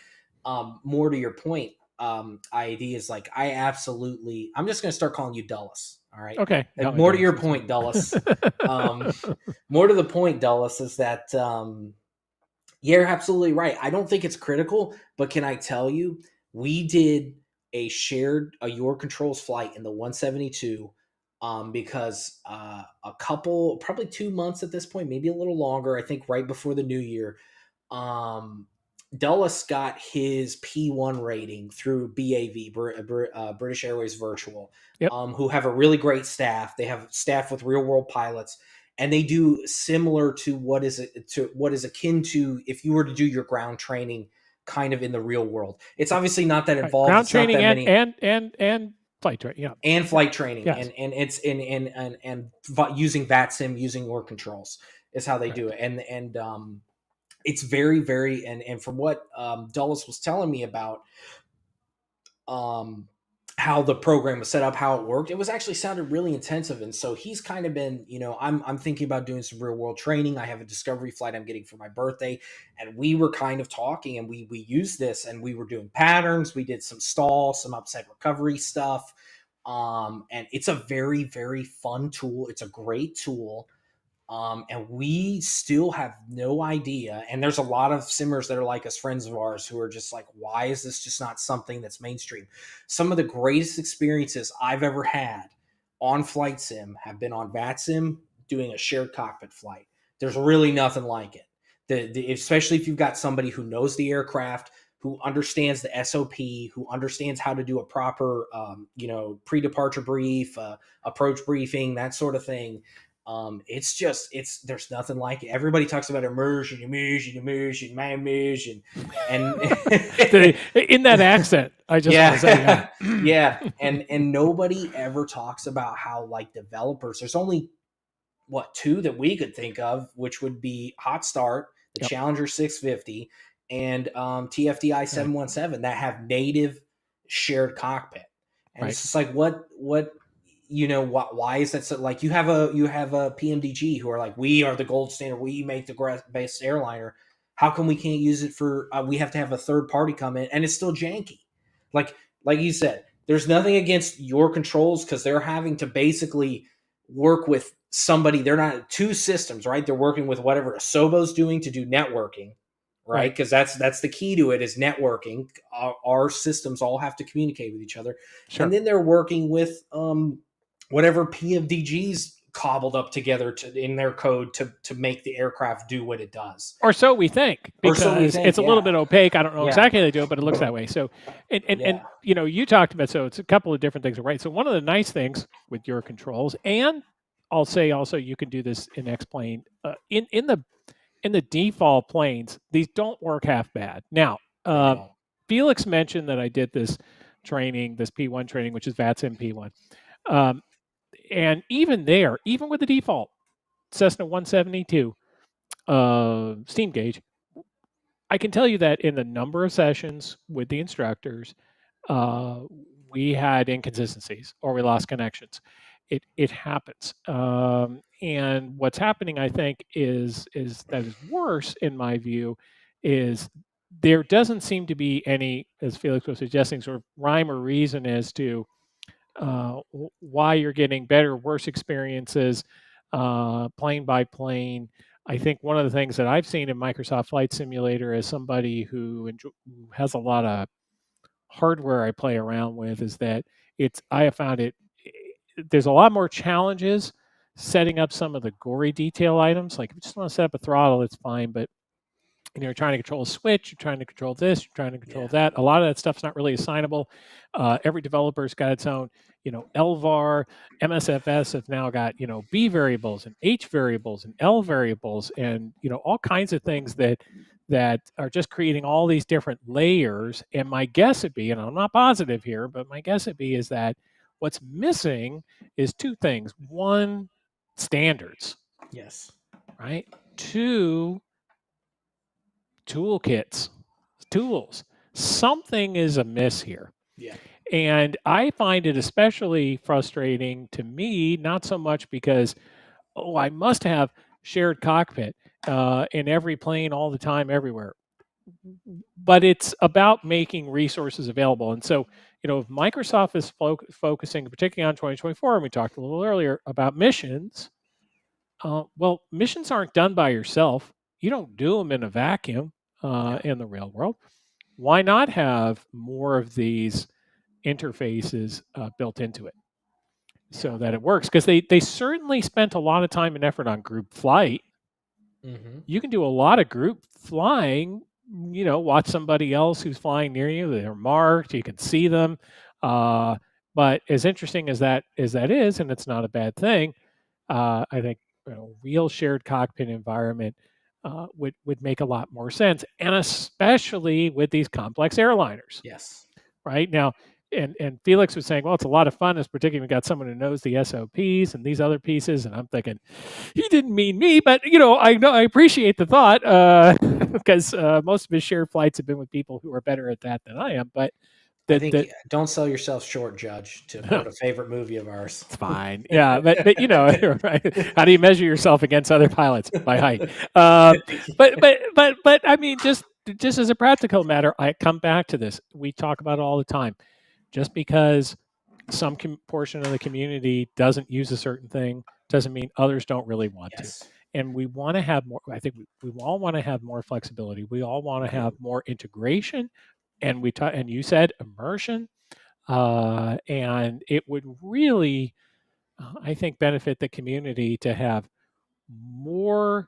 more to your point, IAD is like, I'm just going to start calling you Dulles. All right. Okay. More to your point, Dulles. More to the point, Dulles, is that you're absolutely right. I don't think it's critical, but can I tell you, we did a your controls flight in the 172 because a couple, probably 2 months at this point, maybe a little longer, I think right before the new year, Dulles got his P1 rating through BAV, British Airways Virtual, who have a really great staff. They have staff with real world pilots, and they do similar to what is akin to if you were to do your ground training kind of in the real world. It's obviously not that involved. Ground it's training not that and flight training, yeah, and flight training, yes. and it's and using VATSIM, using your controls is how they do it, and it's very, very, and from what Dulles was telling me about how the program was set up, how it worked, it was actually sounded really intensive. And so he's kind of been, I'm thinking about doing some real world training. I have a discovery flight I'm getting for my birthday. And we were kind of talking, and we used this, and we were doing patterns. We did some some upside recovery stuff. And it's a very, very fun tool. It's a great tool. And we still have no idea. And there's a lot of simmers that are like us, friends of ours, who are just like, why is this just not something that's mainstream? Some of the greatest experiences I've ever had on flight sim have been on VATSIM doing a shared cockpit flight. There's really nothing like it. Especially if you've got somebody who knows the aircraft, who understands the SOP, who understands how to do a proper, pre-departure brief, approach briefing, that sort of thing. There's nothing like it. Everybody talks about immersion, and in that accent, I just want to say, yeah. And nobody ever talks about how, like, developers, there's only two that we could think of, which would be Hot Start, the Challenger 650, and TFDI 717 that have native shared cockpit. And it's just like, why is that so? Like, you have a PMDG who are like, we are the gold standard, we make the best airliner. How come we can't use it for? We have to have a third party come in, and it's still janky. Like you said, there's nothing against your controls because they're having to basically work with somebody. They're not two systems, right? They're working with whatever Asobo's doing to do networking, right? Because that's the key to it, is networking. Our systems all have to communicate with each other, and then they're working with whatever PMDG's cobbled up together in their code to make the aircraft do what it does. Or so we think, Or so we because think. it's a little bit Yeah. opaque. I don't know Yeah. exactly how they do it, but it looks that way. So, and Yeah. you talked about, so it's a couple of different things, right? So one of the nice things with your controls, and I'll say also you can do this in X-Plane, in the default planes, these don't work half bad. Now, They don't. Felix mentioned that I did this training, this P1 training, which is VATSIM P1. And even there, even with the default Cessna 172 steam gauge, I can tell you that in the number of sessions with the instructors, uh, we had inconsistencies or we lost connections. It happens, and what's happening, I think, is that is worse in my view, is there doesn't seem to be any, as Felix was suggesting, sort of rhyme or reason as to why you're getting better or worse experiences plane by plane. I think one of the things that I've seen in Microsoft Flight Simulator as somebody who has a lot of hardware I play around with is that I have found there's a lot more challenges setting up some of the gory detail items. Like if you just want to set up a throttle, it's fine, but you're trying to control a switch, you're trying to control this, you're trying to control Yeah. that. A lot of that stuff's not really assignable. Every developer's got its own, LVAR, MSFS have now got, B variables and H variables and L variables and, all kinds of things that are just creating all these different layers. And my guess would be, and I'm not positive here, but my guess would be is that what's missing is two things. One, standards, Yes. right? Two, toolkits, tools. Something is amiss here. Yeah. And I find it especially frustrating to me, not so much because, I must have shared cockpit in every plane all the time, everywhere. But it's about making resources available. And so, if Microsoft is focusing particularly on 2024, and we talked a little earlier about missions, well, missions aren't done by yourself. You don't do them in a vacuum Yeah. in the real world. Why not have more of these interfaces built into it so Yeah. that it works? Because they certainly spent a lot of time and effort on group flight. Mm-hmm. You can do a lot of group flying. Watch somebody else who's flying near you. They're marked. You can see them. But as interesting as that is, and it's not a bad thing. I think real shared cockpit environment would make a lot more sense, and especially with these complex airliners. Yes. Right now, and Felix was saying, well, it's a lot of fun, as particularly got someone who knows the SOPs and these other pieces. And I'm thinking, he didn't mean me, but I appreciate the thought because most of his shared flights have been with people who are better at that than I am. But I that think that don't sell yourself short, Judge, to quote a favorite movie of ours. It's fine. Yeah, but right? How do you measure yourself against other pilots? By height. But I mean, just as a practical matter, I come back to this. We talk about it all the time. Just because some portion of the community doesn't use a certain thing doesn't mean others don't really want to. Yes. And we want to have more. I think we all want to have more flexibility. We all want to have more integration. And and you said immersion. And it would really, I think, benefit the community to have more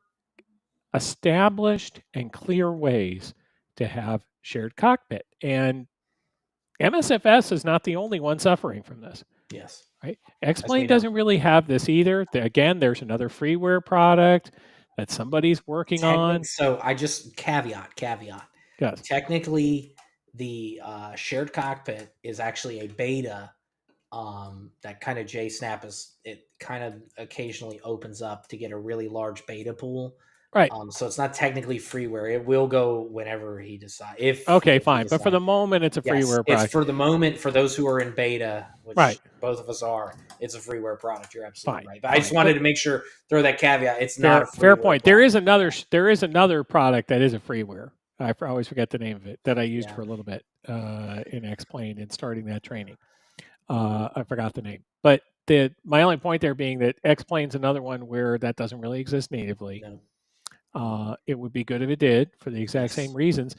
established and clear ways to have shared cockpit. And MSFS is not the only one suffering from this, Yes. right? As we X-Plane know. doesn't really have this either. Again, there's another freeware product that somebody's working on. So I just caveat. Yes. Technically, the shared cockpit is actually a beta that kind of JSnap it kind of occasionally opens up to get a really large beta pool. Right. So it's not technically freeware. It will go whenever he decides. Okay, If he fine. But for the decides. moment, it's a Yes, freeware it's product. for the moment for those who are in beta, Right. which both of us are. It's a freeware product. You're absolutely Fine. right. But I just Fine. wanted But to make sure throw that caveat. It's not a fair freeware point. There product. is another product that is a freeware. I always forget the name of it that I used Yeah. for a little bit in X-Plane in starting that training. I forgot the name, but my only point there being that X-Plane's another one where that doesn't really exist natively. No. It would be good if it did for the exact same Yes. reasons.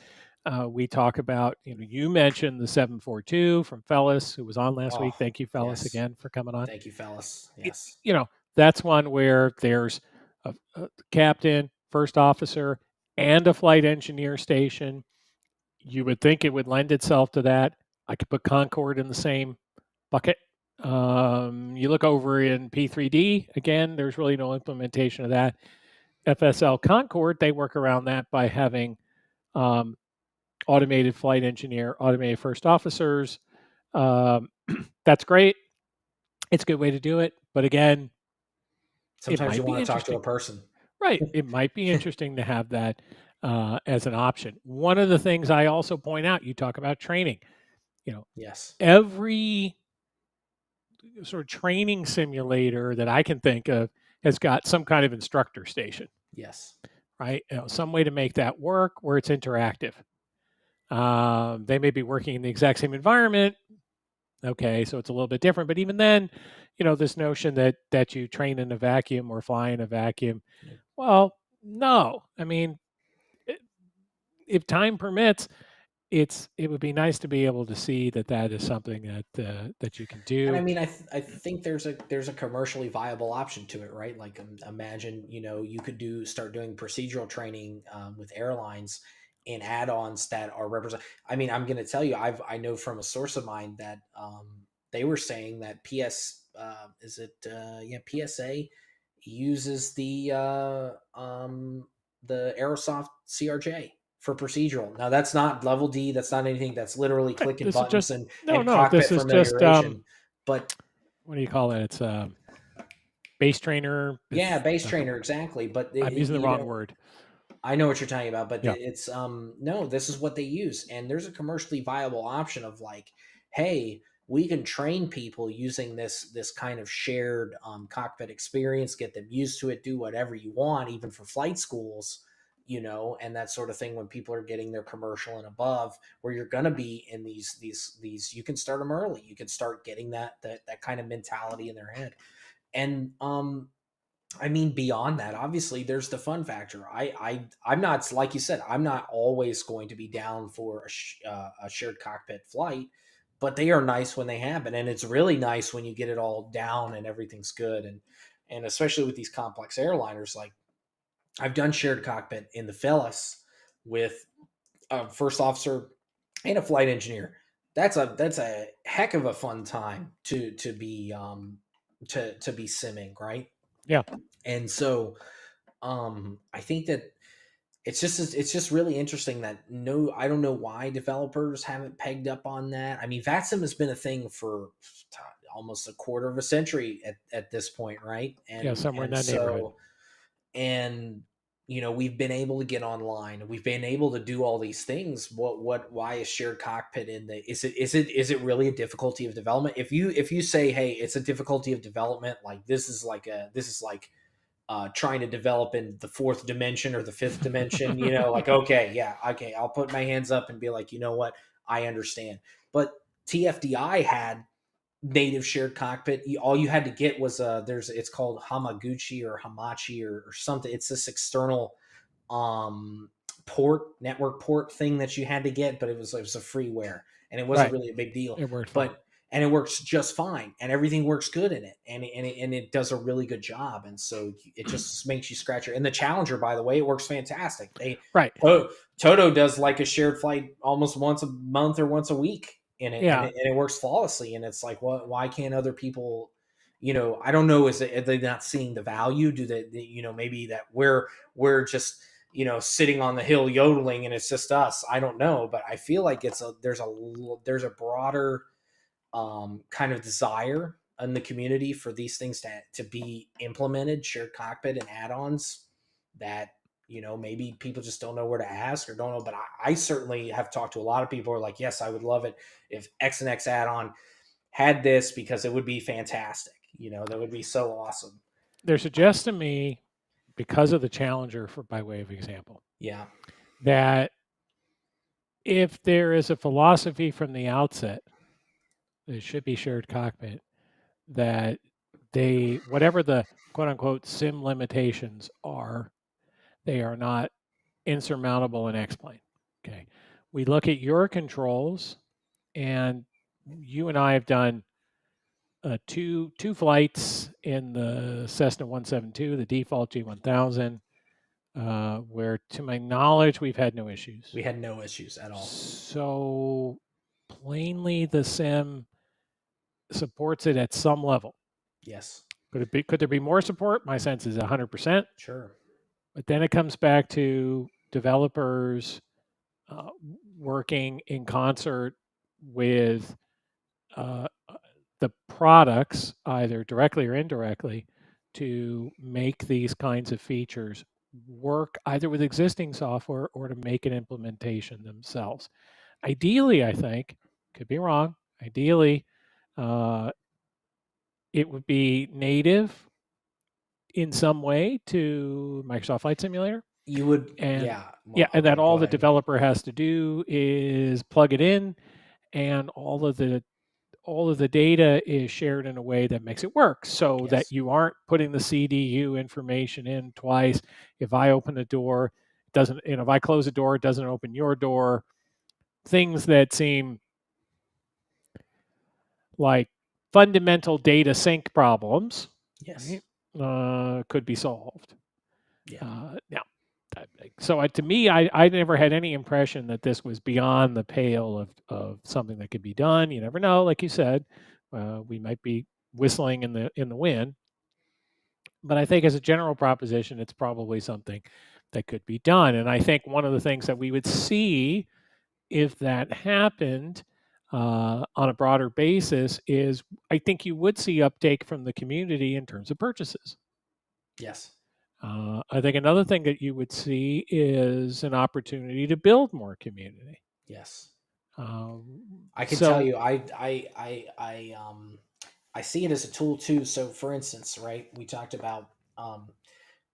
We talk about, you mentioned the 742 from Fellas, who was on last Oh, week. Thank you, Fellas, yes. again for coming on. Thank you, fellas. It, Yes. That's one where there's a captain, first officer, and a flight engineer station. You would think it would lend itself to that. I could put Concorde in the same bucket. You look over in P3D, again, there's really no implementation of that. FSL Concorde, they work around that by having um, automated flight engineer, automated first officers. Um, that's great. It's a good way to do it. But again, it Sometimes you might be want to talk to interesting. a person. Right. It might be interesting to have that as an option. One of the things I also point out, you talk about training. You know, Yes. every sort of training simulator that I can think of has got some kind of instructor station, Yes. right? Some way to make that work where it's interactive. They may be working in the exact same environment. Okay, so it's a little bit different, but even then, this notion that you train in a vacuum or fly in a vacuum. Yep. Well, no. I mean, if time permits, it would be nice to be able to see that is something that you can And I do. mean, I think there's a commercially viable option to it, right? Like, imagine, you could start doing procedural training with airlines and add-ons that are represent. I mean, I'm going to tell you, I know from a source of mine that they were saying that PSA uses the Aerosoft CRJ for procedural. Now that's not level D. That's not anything. That's literally Right, clicking this is buttons just and no. This cockpit is just familiarization. But what do you call it? It's base trainer. yeah, It's base trainer, exactly. But I'm using the wrong word. I know what you're talking about, but Yeah, it's no, this is what they use, and there's a commercially viable option of like, hey, we can train people using this kind of shared cockpit experience, get them used to it, do whatever you want, even for flight schools, and that sort of thing. When people are getting their commercial and above, where you're going to be in these, you can start them early. You can start getting that kind of mentality in their head, and I mean, beyond that, obviously, there's the fun factor. I'm not, like you said, I'm not always going to be down for a shared cockpit flight, but they are nice when they happen, and it's really nice when you get it all down and everything's good, and especially with these complex airliners. Like, I've done shared cockpit in the Phyllis with a first officer and a flight engineer. That's a heck of a fun time to be to be simming, right? yeah. And so I think that it's just really interesting that no, I don't know why developers haven't pegged up on that. I mean, VATSIM has been a thing for almost a quarter of a century at this point, right? Yeah, and somewhere in and that neighborhood. so and we've been able to get online, we've been able to do all these things. Why is shared cockpit in the is it really a difficulty of development? If you say, hey, it's a difficulty of development, like this is like trying to develop in the fourth dimension or the fifth dimension, like, okay, yeah, okay, I'll put my hands up and be like, you know what, I understand. But TFDI had native shared cockpit. All you had to get was it's called Hamaguchi or Hamachi or something. It's this external um network port thing that you had to get, but it was a freeware, and it wasn't Right, really a big deal. it worked fine. But and it works just fine, and everything works good in it, and it does a really good job, and so it just makes you scratch your. And the Challenger, by the way, it works fantastic. Right. Toto does like a shared flight almost once a month or once a week in it, and Yeah, it works flawlessly. And it's like, well, why can't other people? I don't know. Are they not seeing the value? Do they, maybe that we're just sitting on the hill yodeling and it's just us. I don't know, but I feel like there's a broader kind of desire in the community for these things to be implemented, shared cockpit and add-ons that maybe people just don't know where to ask or don't know. But I certainly have talked to a lot of people who are like, yes, I would love it if X and X add-on had this, because it would be fantastic. That would be so awesome. there suggests to me, because of the Challenger, by way of example, Yeah. that if there is a philosophy from the outset, it should be shared cockpit, that whatever the quote unquote sim limitations are, they are not insurmountable in X-plane. Okay. We look at your controls, and you and I have done two flights in the Cessna 172, the default G1000, where, to my knowledge, we've had no issues. We had no issues at all. So plainly, the sim supports it at some level. Yes. Could there be more support? My sense is 100%. Sure. But then it comes back to developers uh, working in concert with uh, the products, either directly or indirectly, to make these kinds of features work either with existing software or to make an implementation themselves. Ideally, I think, could be wrong, ideally, uh, it would be native in some way to Microsoft Flight Simulator. You would, And yeah. yeah, Well, and that okay, go all the ahead. developer has to do is plug it in, and all of the data is shared in a way that makes it work, so that Yes. you aren't putting the CDU information in twice. If I open a door, it doesn't, if I close a door, it doesn't open your door. Things that seem like fundamental data sync problems, Yes. right, could be solved. Yeah. Now, so to me, I never had any impression that this was beyond the pale of something that could be done. You never know, like you said, we might be whistling in the wind, but I think as a general proposition, it's probably something that could be done. And I think one of the things that we would see if that happened on a broader basis is I think you would see uptake from the community in terms of purchases. Yes. I think another thing that you would see is an opportunity to build more community. Yes. I can tell So you, I see it as a tool too. So, for instance, right, we talked about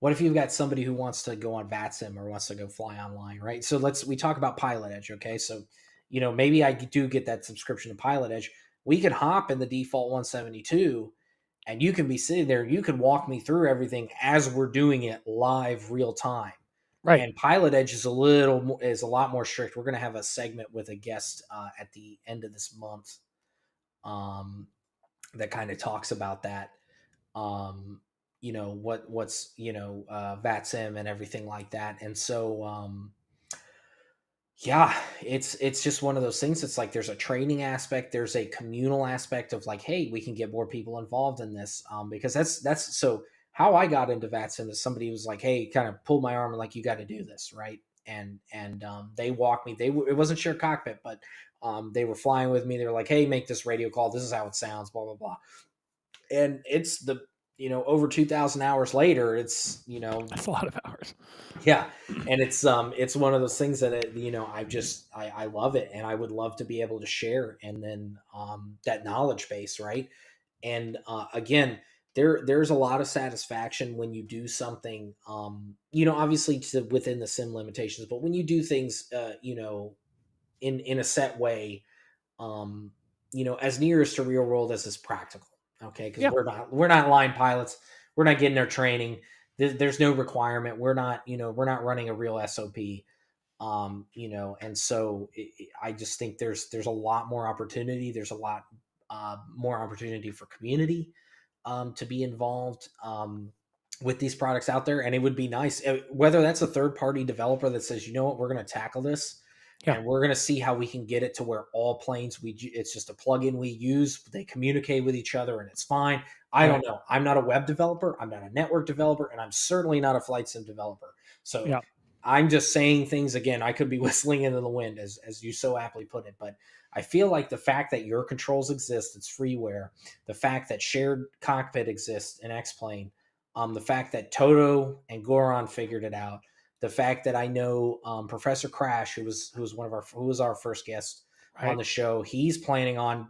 what if you've got somebody who wants to go on VATSIM or wants to go fly online, right? So we talk about Pilot Edge, okay? So, maybe I do get that subscription to Pilot Edge. We could hop in the default 172 and you can be sitting there. You can walk me through everything as we're doing it live, real time. right, And Pilot Edge is is a lot more strict. We're going to have a segment with a guest at the end of this month um, that kind of talks about that. Um, what's VATSIM and everything like that. And so yeah, it's just one of those things. It's like there's a training aspect, there's a communal aspect of like, hey, we can get more people involved in this, because that's so how I got into VATSIM is somebody was like, hey, kind of pulled my arm and like, you got to do this, right? And they walked me. It wasn't shared cockpit, but they were flying with me. They were like, hey, make this radio call. This is how it sounds. Blah blah blah. And it's the over 2,000 hours later. It's that's a lot of hours. yeah, and it's one of those things that I love it, and I would love to be able to share, and then that knowledge base, right? And again, there's a lot of satisfaction when you do something, obviously within the sim limitations, but when you do things, in a set way, um, as nearest to real world as is practical. Okay, because Yeah, we're not line pilots. We're not getting our training. There's no requirement. We're not running a real SOP. And so I just think there's a lot more opportunity. There's a lot more opportunity for community to be involved with these products out there. And it would be nice, whether that's a third party developer that says, you know what, we're going to tackle this yeah, and we're going to see how we can get it to where all planes it's just a plugin we use. They communicate with each other and it's fine. I right, don't know. I'm not a web developer. I'm not a network developer, and I'm certainly not a flight sim developer. So yeah, I'm just saying things again. I could be whistling into the wind, as you so aptly put it. But I feel like the fact that your controls exist, it's freeware. The fact that shared cockpit exists in X-Plane, the fact that Toto and Goron figured it out, the fact that I know Professor Crash, who was our first guest on right. the show, he's planning on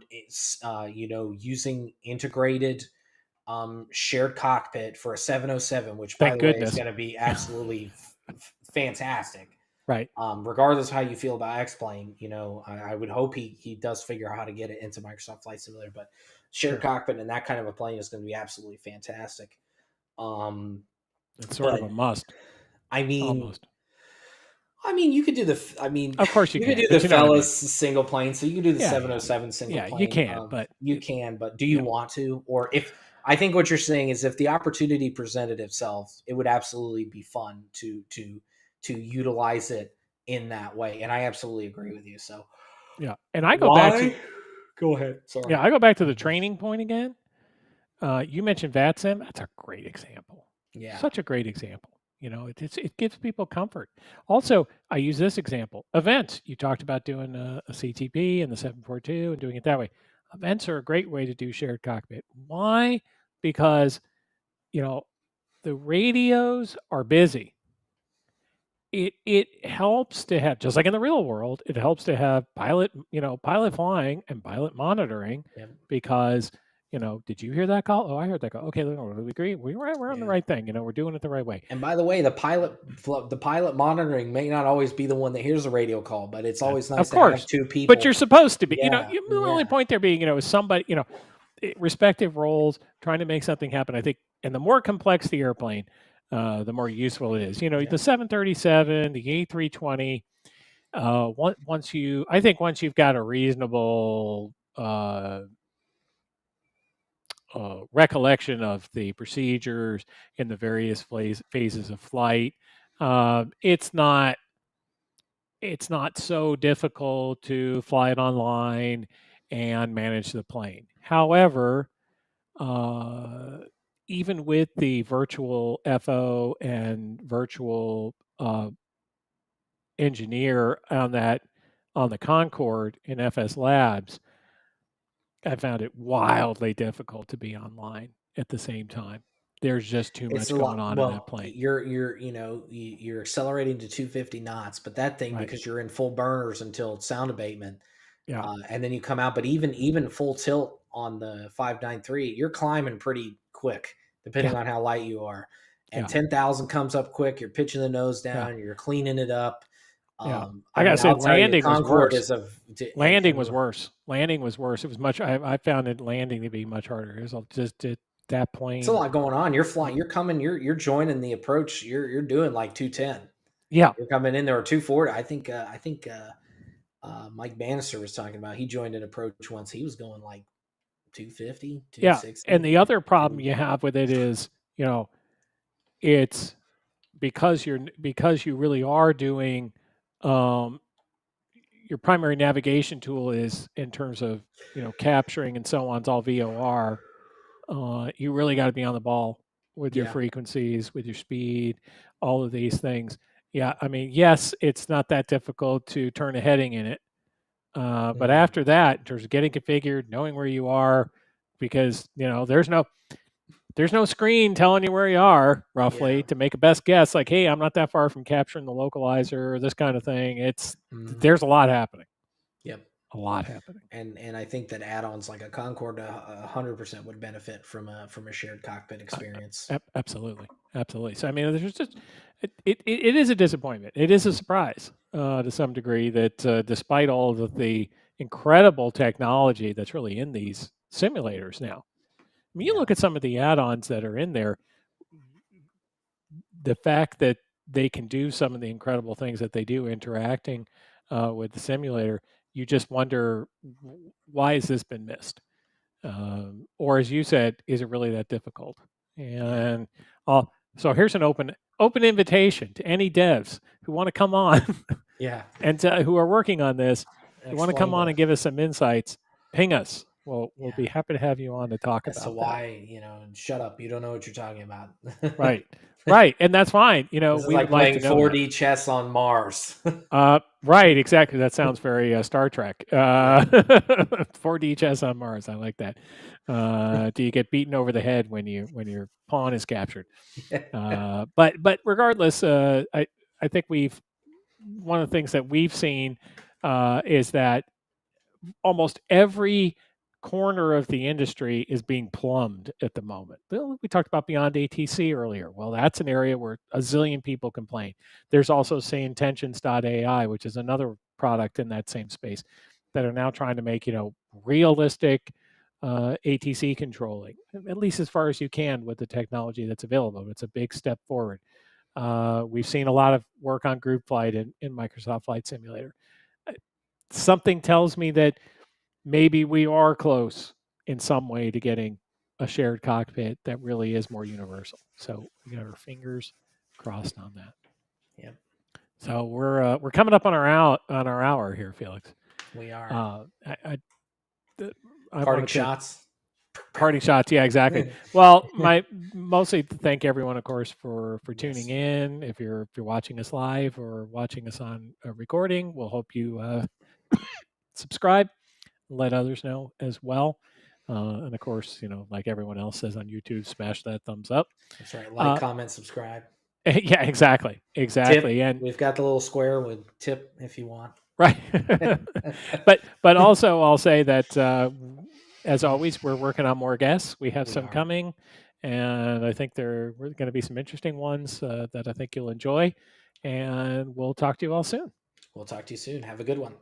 using integrated shared cockpit for a 707, which by Thank the way is goodness. going to be absolutely fantastic. Right, Regardless of how you feel about X-Plane, I would hope he does figure out how to get it into Microsoft Flight Simulator. But shared sure. cockpit and that kind of a plane is going to be absolutely fantastic. Um, It's sort of but a must, I mean, almost. I mean, you could do the. I mean, Of course you you could can, do the but you know what I mean. Fellas single plane. So you could do the Yeah, yeah, 707 single yeah. You plane. can, but You can, but do you you know, want to? Or if I think what you're saying is, if the opportunity presented itself, it would absolutely be fun to utilize it in that way. And I absolutely agree with you. So yeah. And I go back to why? Go ahead. Sorry. yeah, I go back to the training point again. You mentioned VATSIM. That's a great example. Yeah. Such a great example. It gives people comfort. Also, I use this example. Events. You talked about doing a CTP and the 742 and doing it that way. Events are a great way to do shared cockpit. Why? Because, you know, the radios are busy. It helps to have, just like in the real world, it helps to have pilot flying and pilot monitoring, Yeah. because did you hear that call? Oh, I heard that call. Okay, we agree. We're on the Yeah. right thing. We're doing it the right way. And by the way, the pilot monitoring may not always be the one that hears the radio call, but it's always Of nice to have course, two but you're people. supposed to be. Yeah. The only Yeah. point there being, is somebody, respective roles trying to make something happen. I think, and the more complex the airplane, the more useful it is. Yeah. The 737, the A320. I think once you've got a reasonable recollection of the procedures in the various phases of flight, it's not so difficult to fly it online and manage the plane. However, uh, even with the virtual FO and virtual engineer on the Concorde in FS Labs, I found it wildly difficult to be online at the same time. There's just too It's much a going lot. on in that Well, plane. you're accelerating to 250 knots, but that thing, Right. because you're in full burners until sound abatement, Yeah. and then you come out. But even full tilt on the 593, you're climbing pretty quick, depending Yeah. on how light you are. And Yeah. 10,000 comes up quick. You're pitching the nose Yeah. down. You're cleaning it up. Yeah. I I gotta mean, say, I'll tell you, landing was Concorde worse. is a Landing was worse. Landing was worse. It was much. I found it landing to be much harder. It was just that it's a plane. lot going on. You're flying. You're coming. You're joining the approach. You're doing like 210. Yeah. You're coming in there, or 240. I think Mike Bannister was talking about. He joined an approach once. He was going like 250, Yeah. And 260. the other problem And you have with it is, it's because you really are doing, um, your primary navigation tool is in terms of capturing and so on. It's all VOR. You really got to be on the ball with your yeah. frequencies, with your speed, all of these things. Yeah, I mean, yes, it's not that difficult to turn a heading in it, but Mhm. after that, in terms of getting configured, knowing where you are, because there's no screen telling you where you are roughly Yeah. to make a best guess. Like, hey, I'm not that far from capturing the localizer or this kind of thing. Mhm. There's a lot happening. Yep. A lot happening. And I think that add-ons like a Concorde 100% would benefit from a shared cockpit experience. Absolutely, absolutely. So I mean, there's just it is a disappointment. It is a surprise to some degree that despite all of the incredible technology that's really in these simulators now. I mean, you Yeah. look at some of the add-ons that are in there. The fact that they can do some of the incredible things that they do interacting with the simulator, you just wonder, why has this been missed? Or as you said, is it really that difficult? Yeah. And so here's an open invitation to any devs who want to come on Yeah. and who are working on this, who want to come Explain on the and give us some insights. Ping us. We'll yeah be happy to have you on to talk as to about that. why, shut up. You don't know what you're talking about. Right, right, and that's fine. This is We would like like to playing know that. 4D chess on Mars. Right, exactly. That sounds very Star Trek. Yeah. 4D chess on Mars. I like that. Do you get beaten over the head when your pawn is captured? But regardless, I think one of the things that we've seen is that almost every corner of the industry is being plumbed at the moment. We talked about Beyond ATC earlier. Well, that's an area where a zillion people complain. There's also say intentions.ai, which is another product in that same space that are now trying to make, realistic ATC controlling, at least as far as you can with the technology that's available. It's a big step forward. We've seen a lot of work on group flight in Microsoft Flight Simulator. Something tells me that maybe we are close in some way to getting a shared cockpit that really is more universal. So we got our fingers crossed on that. Yep. So we're coming up on our hour here, Felix. We are. I Parting wanted to shots. parting shots. Yeah, exactly. Well, mostly to thank everyone, of course, for tuning Yes. in. If you're watching us live or watching us on a recording, we'll hope you subscribe. Let others know as well. And of course, like everyone else says on YouTube, smash that thumbs up. That's right. Like, comment, subscribe. Yeah, exactly. Tip. And We've got the little square with tip if you want. right. but also I'll say that as always, we're working on more guests. We have some coming, and I think there are going to be some interesting ones that I think you'll enjoy. And we'll talk to you all soon. We'll talk to you soon. Have a good one.